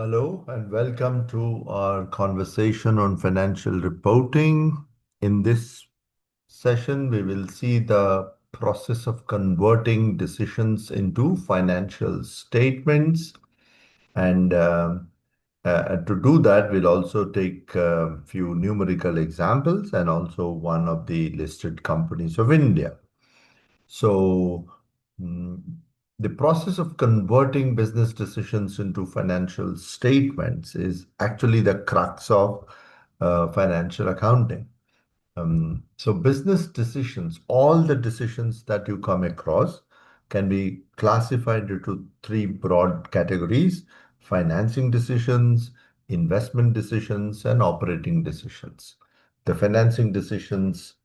Hello and welcome to our conversation on financial reporting. In this session, we will see the process of converting decisions into financial statements. And to do that, we'll also take a few numerical examples and also one of the listed companies of India. So, mm, the process of converting business decisions into financial statements is actually the crux of financial accounting. So, business decisions, all the decisions that you come across, can be classified into three broad categories: financing decisions, investment decisions, and operating decisions. The financing decisions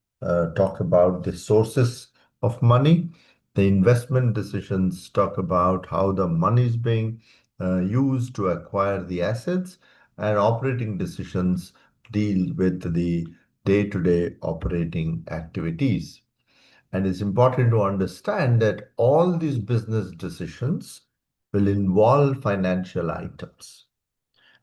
talk about the sources of money. The investment decisions talk about how the money is being used to acquire the assets, and operating decisions deal with the day-to-day operating activities. And it's important to understand that all these business decisions will involve financial items.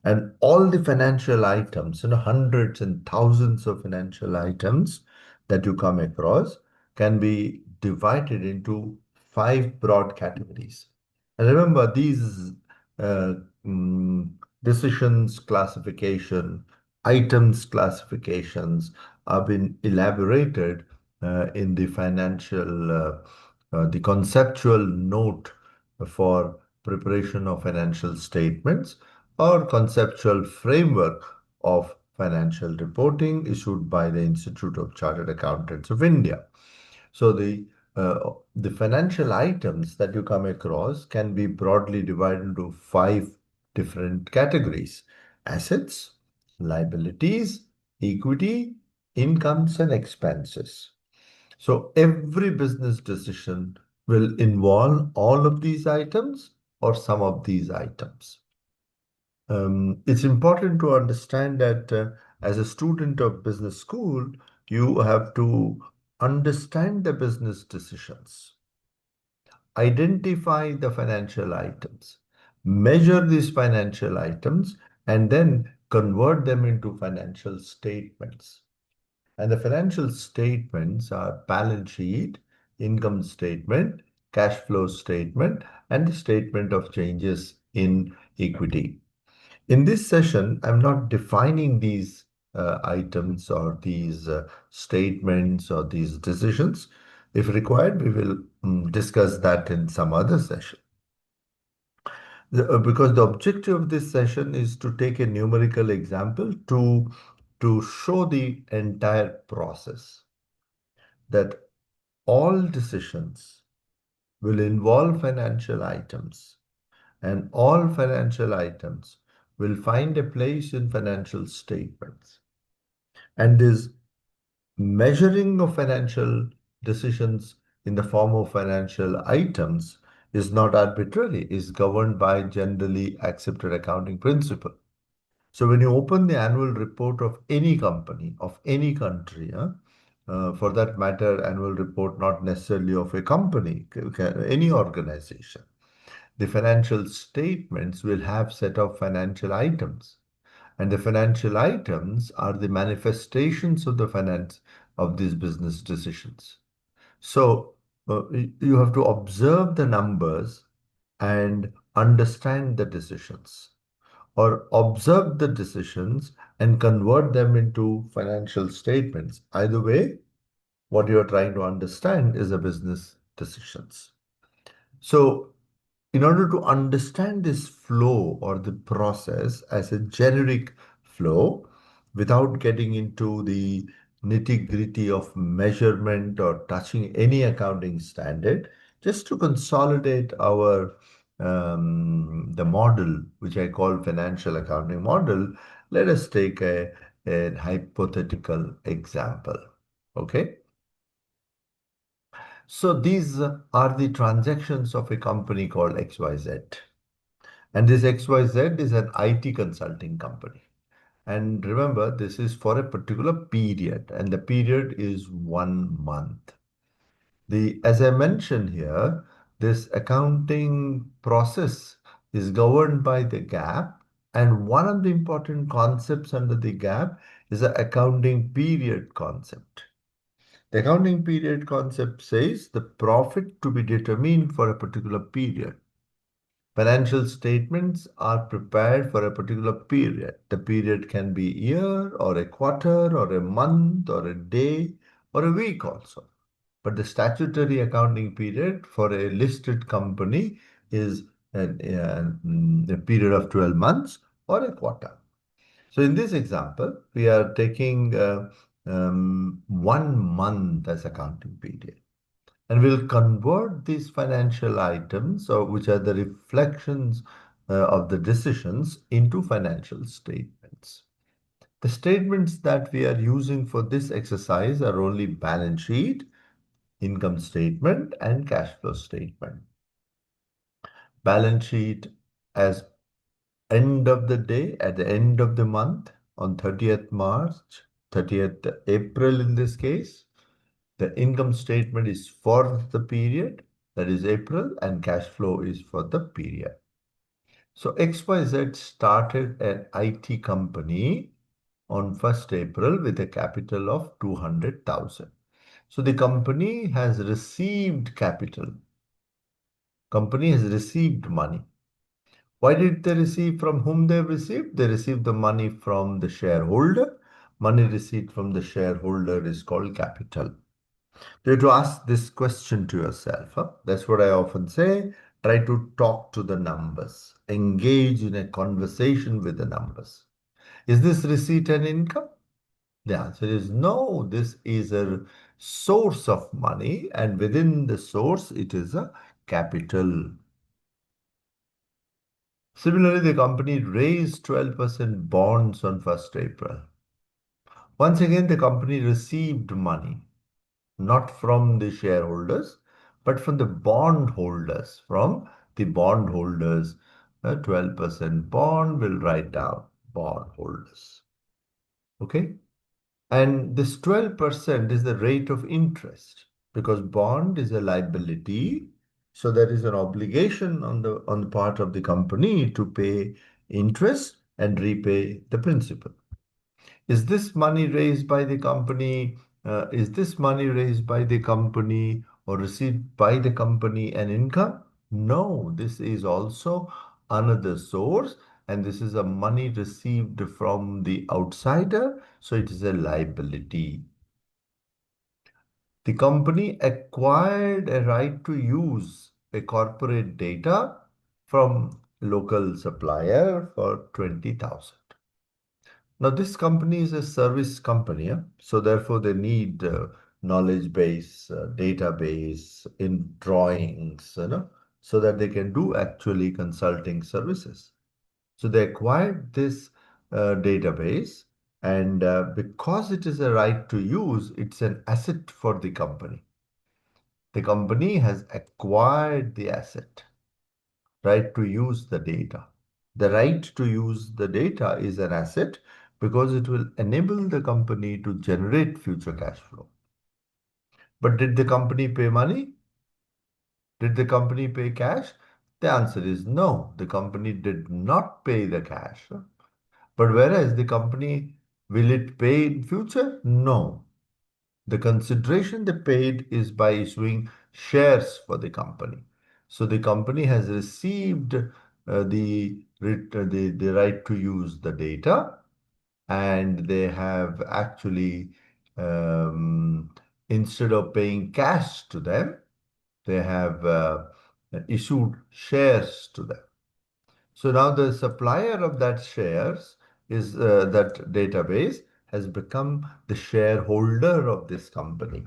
And all the financial items, hundreds and thousands of financial items that you come across, can be divided into five broad categories. And remember, these uh, mm, decisions classification, items classifications have been elaborated in the the conceptual note for preparation of financial statements or conceptual framework of financial reporting issued by the Institute of Chartered Accountants of India. So the financial items that you come across can be broadly divided into five different categories: assets, liabilities, equity, incomes, and expenses. So every business decision will involve all of these items or some of these items. It's important to understand that as a student of business school, you have to understand the business decisions, identify the financial items, measure these financial items, and then convert them into financial statements. And the financial statements are balance sheet, income statement, cash flow statement, and the statement of changes in equity. In this session, I'm not defining these items or these statements or these decisions. If required, we will discuss that in some other session. Because the objective of this session is to take a numerical example to show the entire process, that all decisions will involve financial items, and all financial items will find a place in financial statements. And this measuring of financial decisions in the form of financial items is not arbitrary, is governed by generally accepted accounting principle. So when you open the annual report of any company, of any country, for that matter, annual report not necessarily of a company, any organization, the financial statements will have set of financial items. And the financial items are the manifestations of the finance of these business decisions. So you have to observe the numbers and understand the decisions, or observe the decisions and convert them into financial statements. Either way, what you're trying to understand is the business decisions. So in order to understand this flow or the process as a generic flow without getting into the nitty-gritty of measurement or touching any accounting standard, just to consolidate our the model, which I call financial accounting model, let us take a hypothetical example. Okay. So these are the transactions of a company called XYZ. And this XYZ is an IT consulting company. And remember, this is for a particular period, and the period is 1 month. As I mentioned here, this accounting process is governed by the GAAP, And one of the important concepts under the gap is the accounting period concept. The accounting period concept says the profit to be determined for a particular period. Financial statements are prepared for a particular period. The period can be a year or a quarter or a month or a day or a week also. But the statutory accounting period for a listed company is a period of 12 months or a quarter. So in this example, we are taking 1 month as accounting period. And we'll convert these financial items, which are the reflections of the decisions, into financial statements. The statements that we are using for this exercise are only balance sheet, income statement, and cash flow statement. Balance sheet as end of the day, at the end of the month, on 30th March, 30th April in this case. The income statement is for the period, that is April, and cash flow is for the period. So XYZ started an IT company on 1st April with a capital of 200,000. So the company has received capital. Company has received money. Why did they receive? From whom they received? They received the money from the shareholder. Money received from the shareholder is called capital. You have to ask this question to yourself. Huh? That's what I often say. Try to talk to the numbers. Engage in a conversation with the numbers. Is this receipt an income? The answer is no. This is a source of money, and within the source, it is a capital. Similarly, the company raised 12% bonds on 1st April. Once again, the company received money, not from the shareholders, but from the bondholders. From the bondholders, a 12% bond will write down bondholders. Okay? And this 12% is the rate of interest because bond is a liability. So there is an obligation on the part of the company to pay interest and repay the principal. Is this money raised by the company? Is this money raised by the company or received by the company an income? No, this is also another source, and this is a money received from the outsider, so it is a liability. The company acquired a right to use a corporate data from local supplier for 20,000. Now, this company is a service company, yeah? So therefore they need knowledge base, database in drawings, so that they can do actually consulting services. So they acquired this database, and because it is a right to use, it's an asset for the company. The company has acquired the asset, right to use the data. The right to use the data is an asset because it will enable the company to generate future cash flow. But did the company pay money? Did the company pay cash? The answer is no. The company did not pay the cash. But whereas the company, will it pay in future? No. The consideration they paid is by issuing shares for the company. So the company has received the right to use the data, and they have actually, instead of paying cash to them, they have issued shares to them. So now the supplier of that shares is that database has become the shareholder of this company.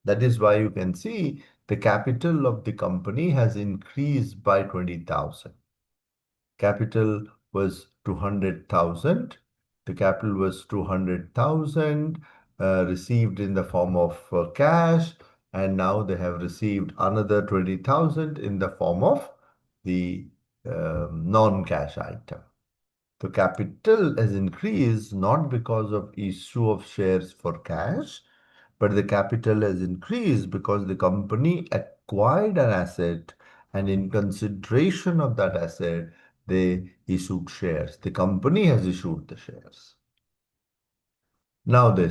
That is why you can see the capital of the company has increased by 20,000. Capital was 200,000. The capital was 200,000 received in the form of cash, and now they have received another 20,000 in the form of the non-cash item. The capital has increased not because of issue of shares for cash, but the capital has increased because the company acquired an asset, and in consideration of that asset, they issued shares. The company has issued the shares. Now they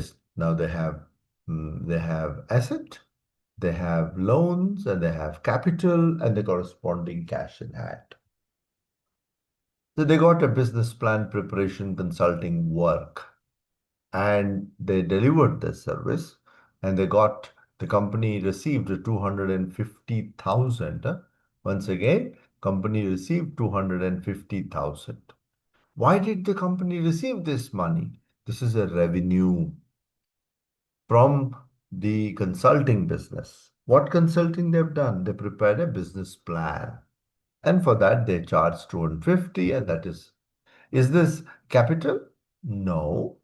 have asset, they have loans, and they have capital and the corresponding cash in hand. So they got a business plan preparation consulting work and they delivered the service and the company received 250,000. Once again, company received 250,000. Why did the company receive this money? This is a revenue from the consulting business. What consulting they've done? They prepared a business plan. And for that, they charged 250, and that is this capital? No.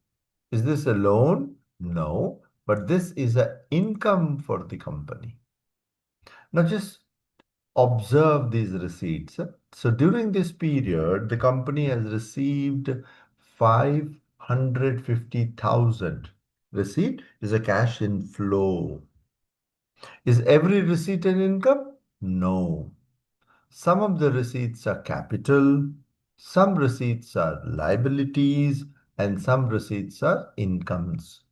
Is this a loan? No. But this is an income for the company. Now just observe these receipts. So during this period, the company has received 550,000. Receipt is a cash inflow. Is every receipt an income? No. Some of the receipts are capital, some receipts are liabilities, and some receipts are incomes.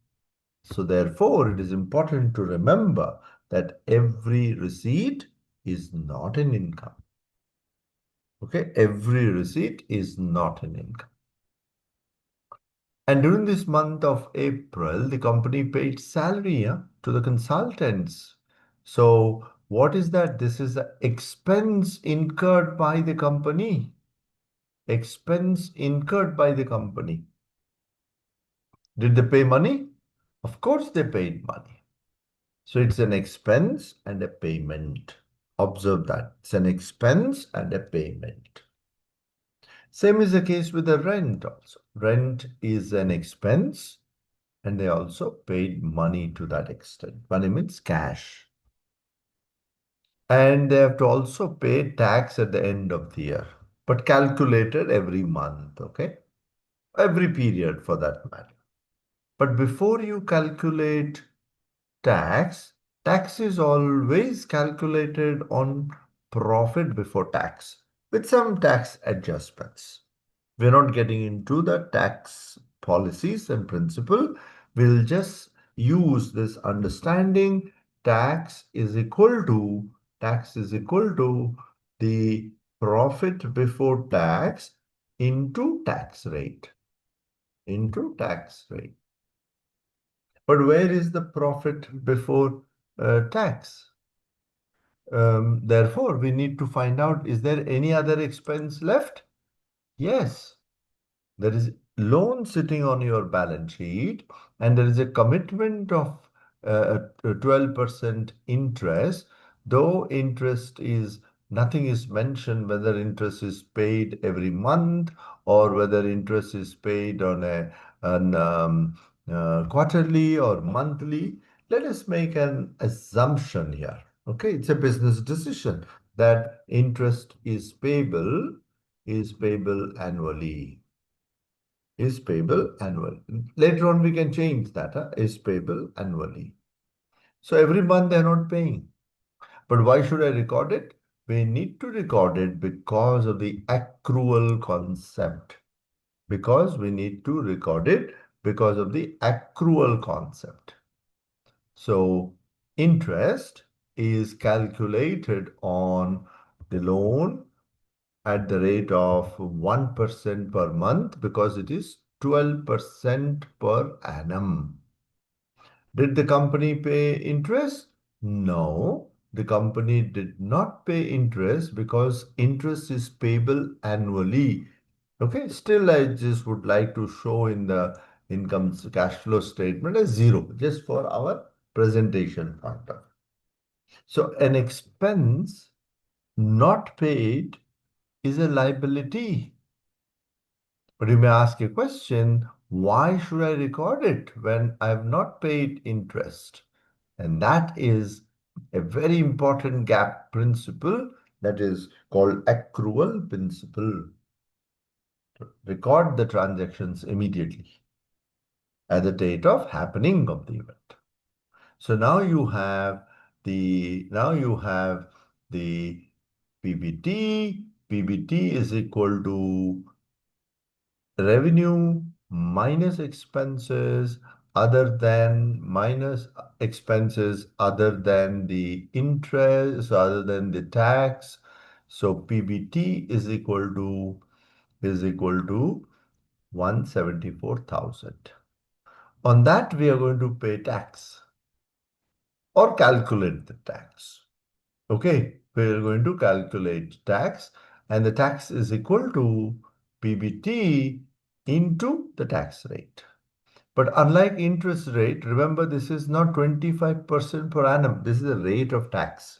So therefore, it is important to remember that every receipt is not an income. Okay, every receipt is not an income. And during this month of April, the company paid salary to the consultants. So what is that? This is the expense incurred by the company. Expense incurred by the company. Did they pay money? Of course they paid money. So it's an expense and a payment. Observe that. It's an expense and a payment. Same is the case with the rent also. Rent is an expense and they also paid money to that extent. Money means cash. And they have to also pay tax at the end of the year, but calculated every month, okay? Every period for that matter. But before you calculate tax, tax is always calculated on profit before tax with some tax adjustments. We're not getting into the tax policies and principle. We'll just use this understanding tax is equal to the profit before tax into tax rate. Into tax rate. But where is the profit before tax? Therefore, we need to find out, is there any other expense left? Yes, there is loan sitting on your balance sheet and there is a commitment of 12% interest, though interest is nothing is mentioned whether interest is paid every month or whether interest is paid on quarterly or monthly. Let us make an assumption here. Okay, it's a business decision that interest is payable annually. Is payable annually. Later on, we can change that. Is payable annually. So every month they're not paying. But why should I record it? We need to record it because of the accrual concept. Because we need to record it because of the accrual concept. So interest is calculated on the loan at the rate of 1% per month because it is 12% per annum. Did the company pay interest? No, the company did not pay interest because interest is payable annually. Okay, still I just would like to show in the income cash flow statement as zero, just for our presentation point of. So an expense not paid is a liability. But you may ask a question, why should I record it when I have not paid interest? And that is a very important gap principle that is called accrual principle. Record the transactions immediately at the date of happening of the event. So now you have the PBT, PBT is equal to revenue minus expenses other than minus expenses other than the interest, other than the tax. So PBT is equal to 174,000. On that, we are going to pay tax or calculate the tax. Okay, we are going to calculate tax, and the tax is equal to PBT into the tax rate. But unlike interest rate, remember this is not 25% per annum. This is the rate of tax.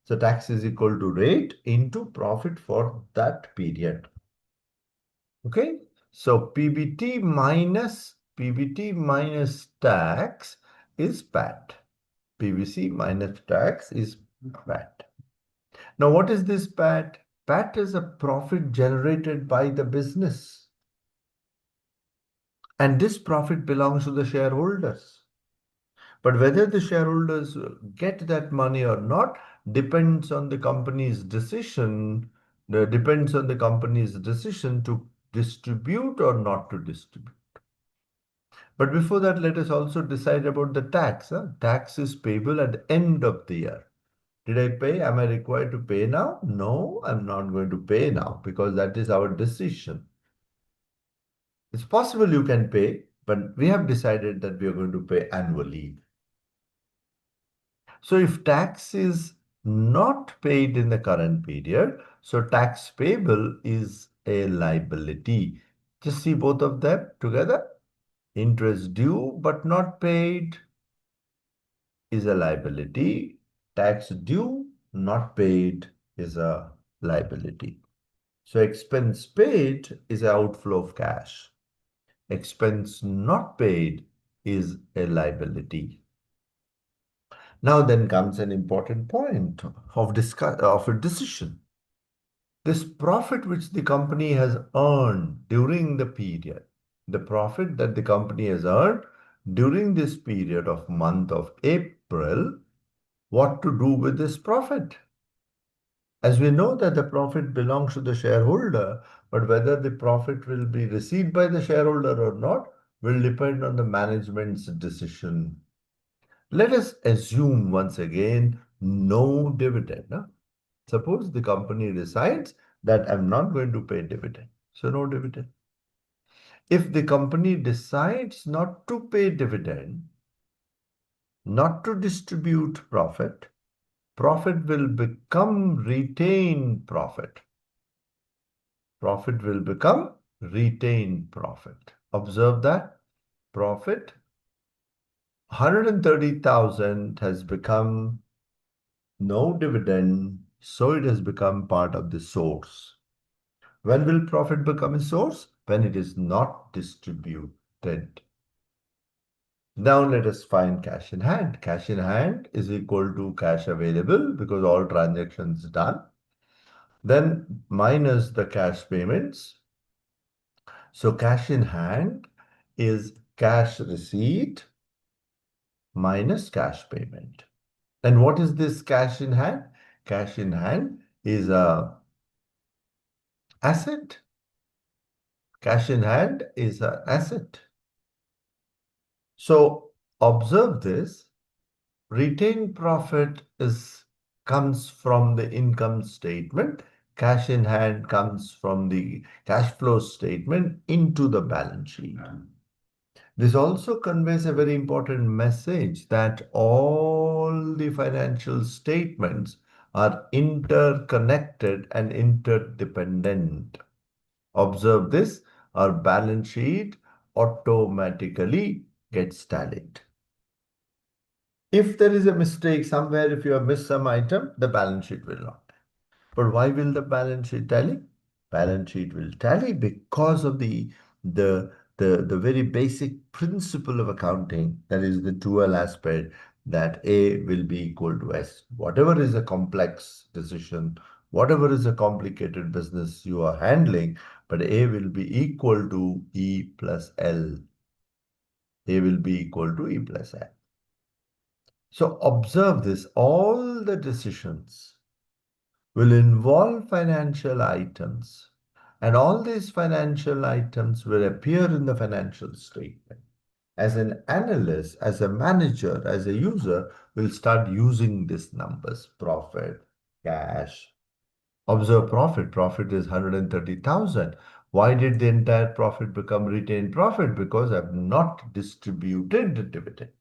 So tax is equal to rate into profit for that period. Okay, so PBT minus tax is PAT. PBC minus tax is PAT. Now, what is this PAT? PAT is a profit generated by the business. And this profit belongs to the shareholders. But whether the shareholders get that money or not depends on the company's decision. Depends on the company's decision to distribute or not to distribute. But before that, let us also decide about the tax. Tax is payable at the end of the year. Did I pay? Am I required to pay now? No, I'm not going to pay now because that is our decision. It's possible you can pay, but we have decided that we are going to pay annually. So if tax is not paid in the current period, so tax payable is a liability. Just see both of them together. Interest due but not paid is a liability. Tax due, not paid is a liability. So expense paid is an outflow of cash. Expense not paid is a liability. Now then comes an important point of a decision. This profit which the company has earned during the period, the profit that the company has earned during this period of month of April, what to do with this profit? As we know that the profit belongs to the shareholder, but whether the profit will be received by the shareholder or not will depend on the management's decision. Let us assume once again no dividend. Suppose the company decides that I'm not going to pay dividend, so no dividend. If the company decides not to pay dividend, not to distribute profit, profit will become retained profit. Profit will become retained profit. Observe that profit 130,000 has become no dividend, so it has become part of the source. When will profit become a source? When it is not distributed. Now let us find cash in hand. Cash in hand is equal to cash available because all transactions done. Then minus the cash payments. So cash in hand is cash receipt minus cash payment. And what is this cash in hand? Cash in hand is a asset. Cash in hand is an asset. So observe this. Retained profit comes from the income statement. Cash in hand comes from the cash flow statement into the balance sheet. This also conveys a very important message that all the financial statements are interconnected and interdependent. Observe this, our balance sheet automatically gets tallied. If there is a mistake somewhere, if you have missed some item, the balance sheet will not. But why will the balance sheet tally? Balance sheet will tally because of the very basic principle of accounting, that is the dual aspect, that A will be equal to S. Whatever is a complex decision, whatever is a complicated business you are handling, but A will be equal to E plus L. A will be equal to E plus L. So observe this, all the decisions will involve financial items, and all these financial items will appear in the financial statement. As an analyst, as a manager, as a user, will start using these numbers: profit, cash. Observe profit. Profit is 130,000. Why did the entire profit become retained profit? Because I've not distributed the dividend.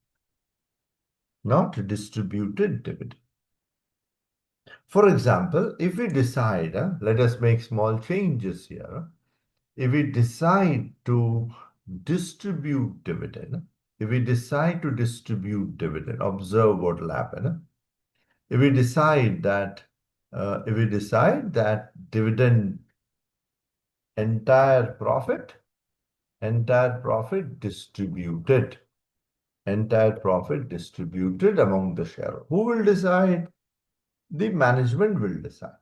Not distributed dividend. For example, if we decide, let us make small changes here. If we decide to distribute dividend, observe what will happen. If we decide that, dividend entire profit distributed, among the shareholders. Who will decide? The management will decide.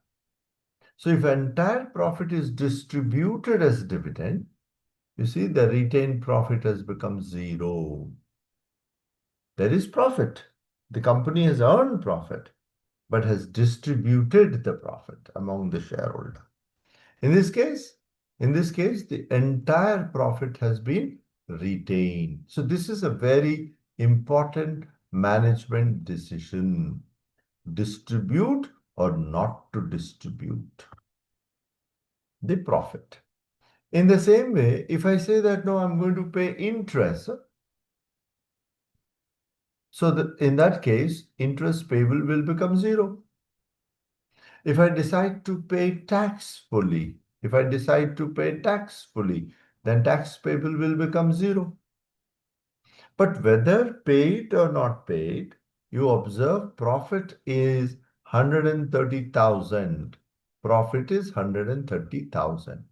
So if entire profit is distributed as dividend, you see the retained profit has become zero. There is profit. The company has earned profit, but has distributed the profit among the shareholder. In this case, the entire profit has been retained. So this is a very important management decision. Distribute or not to distribute the profit. In the same way, if I say that, no, I'm going to pay interest, so in that case, interest payable will become zero. If I decide to pay tax fully, then tax payable will become zero. But whether paid or not paid, you observe profit is 130,000. Profit is 130,000.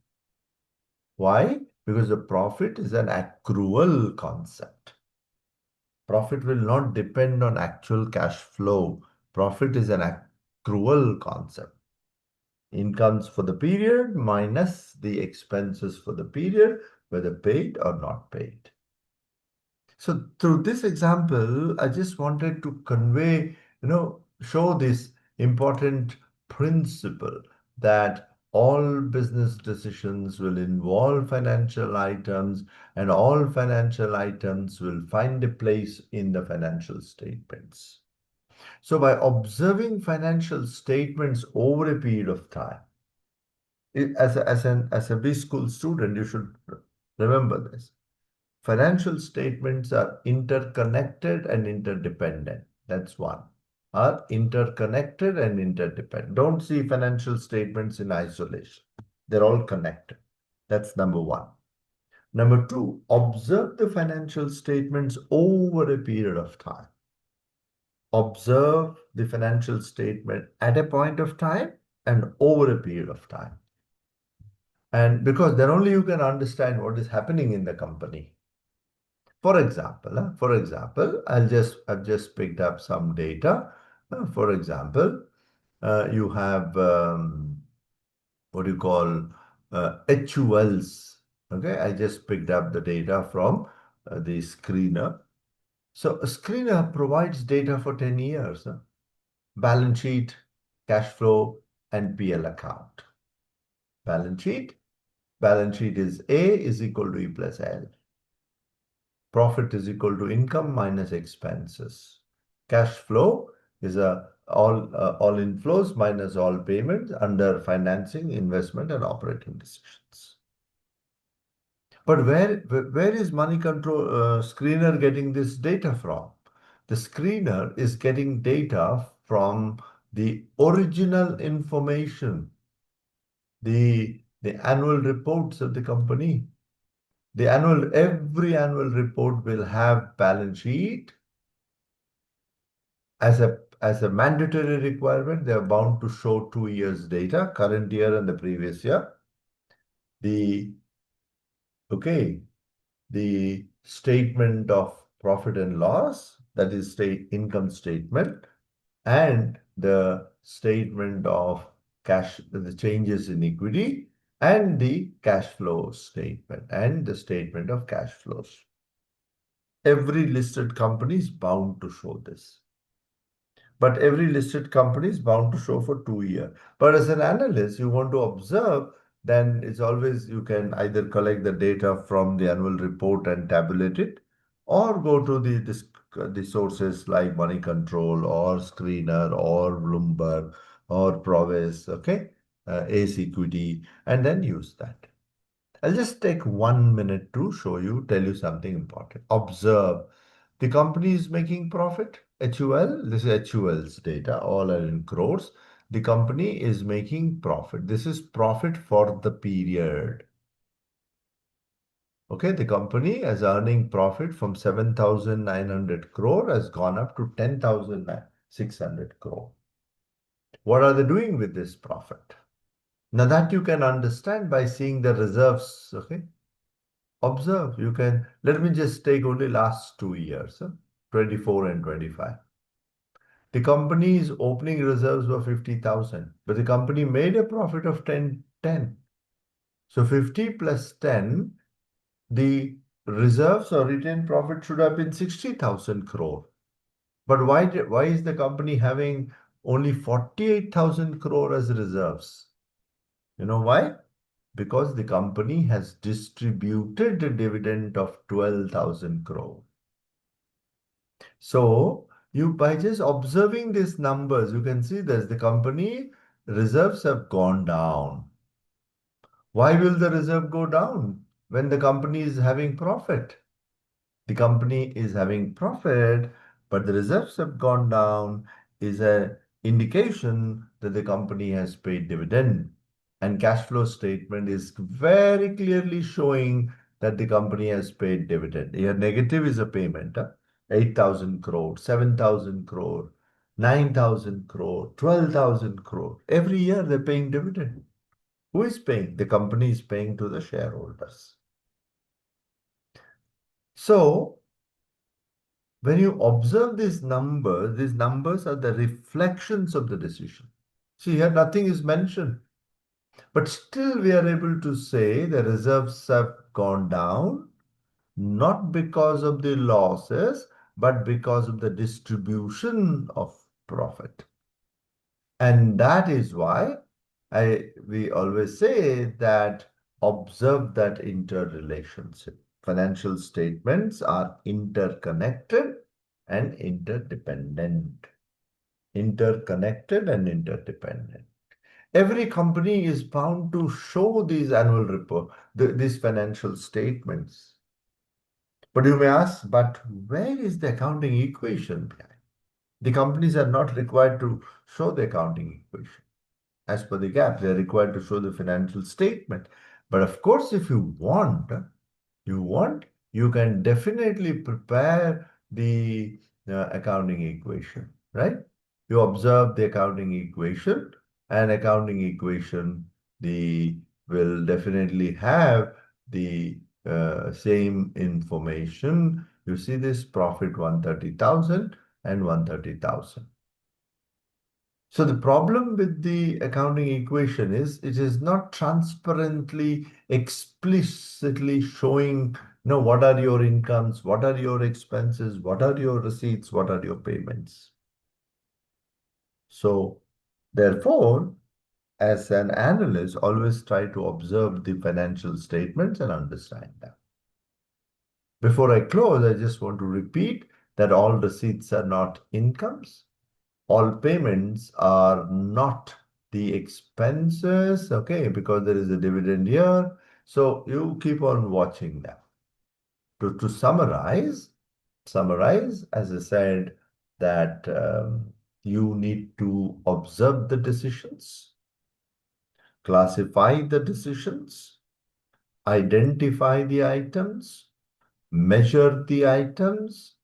Why? Because the profit is an accrual concept. Profit will not depend on actual cash flow. Profit is an accrual concept. Incomes for the period minus the expenses for the period, whether paid or not paid. So through this example, I just wanted to convey, show this important principle that all business decisions will involve financial items, and all financial items will find a place in the financial statements. So by observing financial statements over a period of time, as a B school student, you should remember this. Financial statements are interconnected and interdependent. That's one. Are interconnected and interdependent. Don't see financial statements in isolation. They're all connected. That's number one. Number two, observe the financial statements over a period of time. Observe the financial statement at a point of time and over a period of time. And because then only you can understand what is happening in the company. For example, I've just picked up some data. For example, you have what you call HULs. Okay, I just picked up the data from the screener. So a screener provides data for 10 years. Balance sheet, cash flow, and PL account. Balance sheet is A is equal to E plus L. Profit is equal to income minus expenses. Cash flow is all inflows minus all payments under financing, investment, and operating decisions. But where is money control screener getting this data from? The screener is getting data from the original information, the annual reports of the company. Every annual report will have balance sheet as a mandatory requirement. They are bound to show 2 years data, current year and the previous year. The statement of profit and loss, that is income statement, and the statement of cash, the changes in equity, and the cash flow statement and the statement of cash flows. Every listed company is bound to show this. But every listed company is bound to show for 2 years. But as an analyst, you want to observe, then it's always you can either collect the data from the annual report and tabulate it, or go to the sources like Money Control or Screener or Bloomberg or Provis, okay, Ace Equity, and then use that. I'll just take 1 minute to show you, tell you something important. Observe. The company is making profit. HUL, this is HUL's data, all are in crores. The company is making profit. This is profit for the period. Okay, the company is earning profit from 7,900 crore has gone up to 10,600 crore. What are they doing with this profit? Now that you can understand by seeing the reserves, okay? Observe, you can, let me just take only last 2 years, 24 and 25. The company's opening reserves were 50,000, but the company made a profit of 10. So 50 plus 10, the reserves or retained profit should have been 60,000 crore. But why is the company having only 48,000 crore as reserves? You know why? Because the company has distributed a dividend of 12,000 crore. So you by just observing these numbers, you can see that the company reserves have gone down. Why will the reserve go down when the company is having profit? The company is having profit, but the reserves have gone down is an indication that the company has paid dividend. And cash flow statement is very clearly showing that the company has paid dividend. Here, negative is a payment, 8,000 crore, 7,000 crore, 9,000 crore, 12,000 crore. Every year they're paying dividend. Who is paying? The company is paying to the shareholders. So, when you observe these numbers are the reflections of the decision. See, here nothing is mentioned. But still, we are able to say the reserves have gone down, not because of the losses, but because of the distribution of profit. And that is why we always say that observe that interrelationship. Financial statements are interconnected and interdependent. Interconnected and interdependent. Every company is bound to show these annual report, these financial statements. But you may ask, but where is the accounting equation behind? The companies are not required to show the accounting equation. As per the GAAP, they are required to show the financial statement. But of course, if you can definitely prepare the accounting equation, right? You observe the accounting equation, and accounting equation the will definitely have the same information. You see this profit 130,000 and 130,000. So the problem with the accounting equation is it is not transparently, explicitly showing, what are your incomes, what are your expenses, what are your receipts, what are your payments. So therefore, as an analyst, always try to observe the financial statements and understand them. Before I close, I just want to repeat that all receipts are not incomes. All payments are not the expenses, okay, because there is a dividend here. So you keep on watching them. To summarize, as I said, that you need to observe the decisions, classify the decisions, identify the items, measure the items,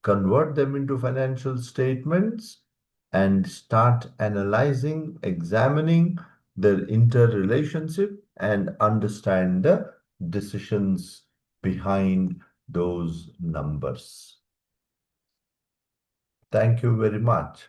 convert them into financial statements, and start analyzing, examining the interrelationship and understand the decisions behind those numbers. Thank you very much.